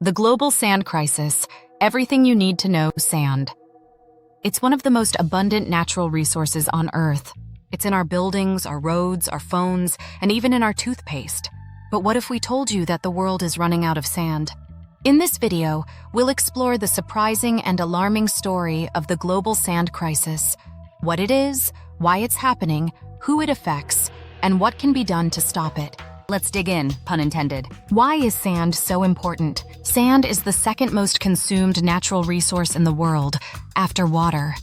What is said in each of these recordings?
The global sand crisis. Everything you need to know sand. It's one of the most abundant natural resources on Earth. It's in our buildings, our roads, our phones, and even in our toothpaste. But what if we told you that the world is running out of sand? In this video, we'll explore the surprising and alarming story of the global sand crisis, what it is, why it's happening, who it affects, and what can be done to stop it. Let's dig in, pun intended. Why is sand so important? Sand is the second most consumed natural resource in the world, after water.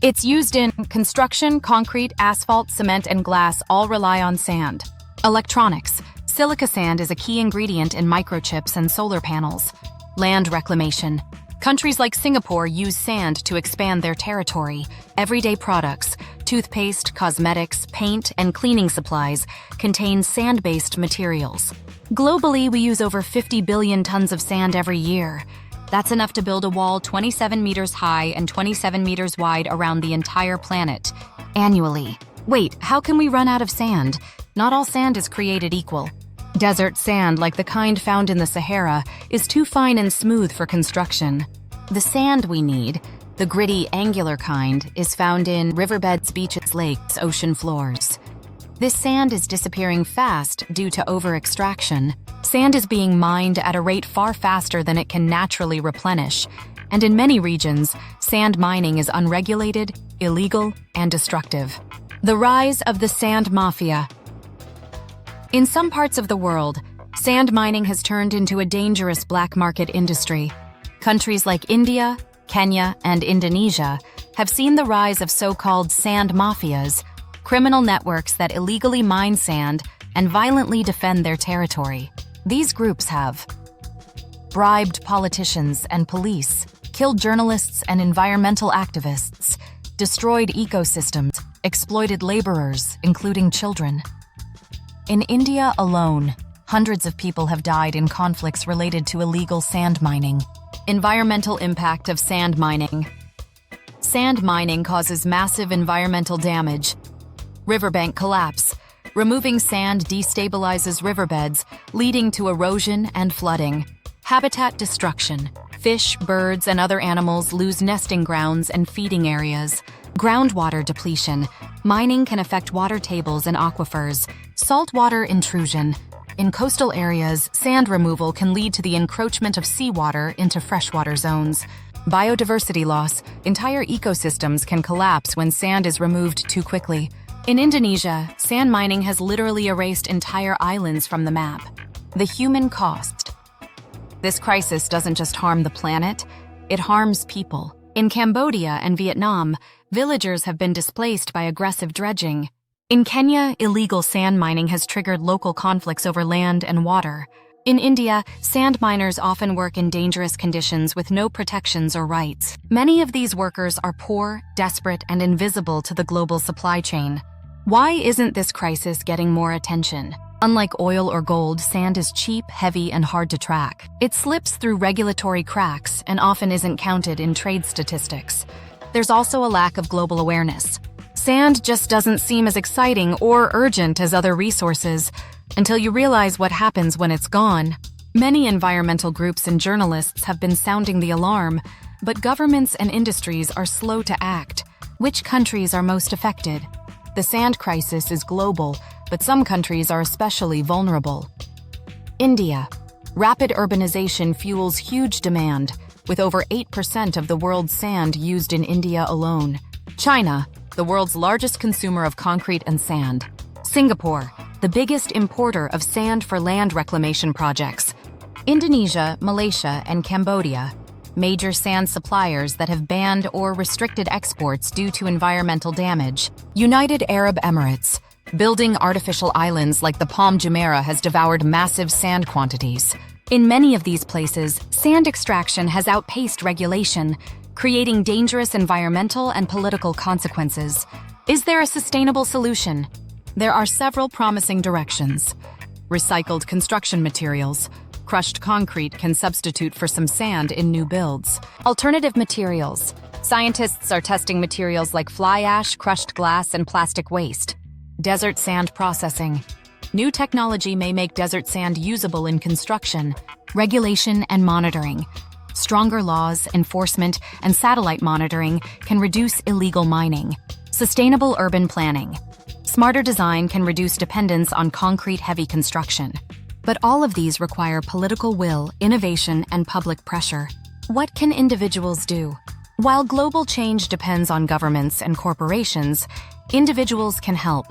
It's used in construction, concrete, asphalt, cement, and glass all rely on sand. Electronics. Silica sand is a key ingredient in microchips and solar panels. Land reclamation. Countries like Singapore use sand to expand their territory. Everyday products, toothpaste, cosmetics, paint, and cleaning supplies contain sand-based materials. Globally, we use over 50 billion tons of sand every year. That's enough to build a wall 27 meters high and 27 meters wide around the entire planet, annually. Wait, how can we run out of sand? Not all sand is created equal. Desert sand, like the kind found in the Sahara, is too fine and smooth for construction. The sand we need, the gritty, angular kind, is found in riverbeds, beaches, lakes, ocean floors. This sand is disappearing fast due to over-extraction. Sand is being mined at a rate far faster than it can naturally replenish, and in many regions, sand mining is unregulated, illegal, and destructive. The rise of the sand mafia. In some parts of the world, sand mining has turned into a dangerous black market industry. Countries like India, Kenya, and Indonesia have seen the rise of so-called sand mafias, criminal networks that illegally mine sand and violently defend their territory. These groups have bribed politicians and police, killed journalists and environmental activists, destroyed ecosystems, exploited laborers, including children. In India alone, hundreds of people have died in conflicts related to illegal sand mining. Environmental impact of sand mining. Sand mining causes massive environmental damage. Riverbank collapse. Removing sand destabilizes riverbeds, leading to erosion and flooding. Habitat destruction. Fish, birds, and other animals lose nesting grounds and feeding areas. Groundwater depletion. Mining can affect water tables and aquifers. Saltwater intrusion. In coastal areas, sand removal can lead to the encroachment of seawater into freshwater zones. Biodiversity loss. Entire ecosystems can collapse when sand is removed too quickly. In Indonesia, sand mining has literally erased entire islands from the map. The human cost. This crisis doesn't just harm the planet, it harms people. In Cambodia and Vietnam, villagers have been displaced by aggressive dredging. In Kenya, illegal sand mining has triggered local conflicts over land and water. In India, sand miners often work in dangerous conditions with no protections or rights. Many of these workers are poor, desperate, and invisible to the global supply chain. Why isn't this crisis getting more attention? Unlike oil or gold, sand is cheap, heavy, and hard to track. It slips through regulatory cracks and often isn't counted in trade statistics. There's also a lack of global awareness. Sand just doesn't seem as exciting or urgent as other resources until you realize what happens when it's gone. Many environmental groups and journalists have been sounding the alarm, but governments and industries are slow to act. Which countries are most affected? The sand crisis is global, but some countries are especially vulnerable. India. Rapid urbanization fuels huge demand, with over 8% of the world's sand used in India alone. China, the world's largest consumer of concrete and sand. Singapore, the biggest importer of sand for land reclamation projects. Indonesia, Malaysia, and Cambodia, major sand suppliers that have banned or restricted exports due to environmental damage. United Arab Emirates. Building artificial islands like the Palm Jumeirah has devoured massive sand quantities. In many of these places, sand extraction has outpaced regulation, creating dangerous environmental and political consequences. Is there a sustainable solution? There are several promising directions. Recycled construction materials. Crushed concrete can substitute for some sand in new builds. Alternative materials. Scientists are testing materials like fly ash, crushed glass, and plastic waste. Desert sand processing. New technology may make desert sand usable in construction. Regulation and monitoring. Stronger laws, enforcement, and satellite monitoring can reduce illegal mining. Sustainable urban planning. Smarter design can reduce dependence on concrete-heavy construction. But all of these require political will, innovation, and public pressure. What can individuals do? While global change depends on governments and corporations, individuals can help.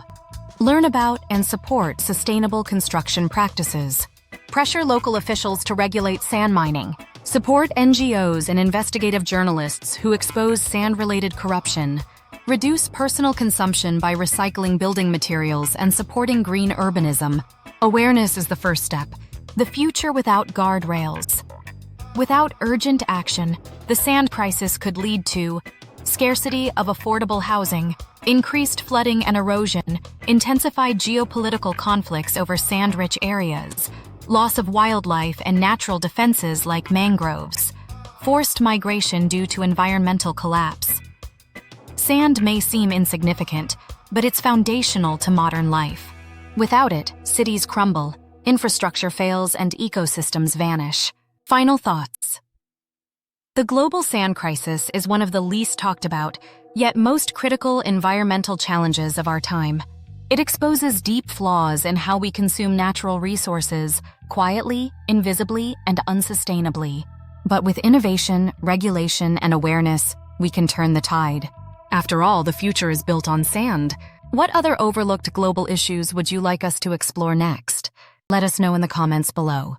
Learn about and support sustainable construction practices. Pressure local officials to regulate sand mining. Support NGOs and investigative journalists who expose sand-related corruption. Reduce personal consumption by recycling building materials and supporting green urbanism. Awareness is the first step. The future without guardrails. Without urgent action, the sand crisis could lead to scarcity of affordable housing, increased flooding and erosion, intensified geopolitical conflicts over sand-rich areas, loss of wildlife and natural defenses like mangroves, forced migration due to environmental collapse. Sand may seem insignificant, but it's foundational to modern life. Without it, cities crumble, infrastructure fails, and ecosystems vanish. Final thoughts. The global sand crisis is one of the least talked about, yet most critical environmental challenges of our time. It exposes deep flaws in how we consume natural resources, quietly, invisibly, and unsustainably. But with innovation, regulation, and awareness, we can turn the tide. After all, the future is built on sand. What other overlooked global issues would you like us to explore next? Let us know in the comments below.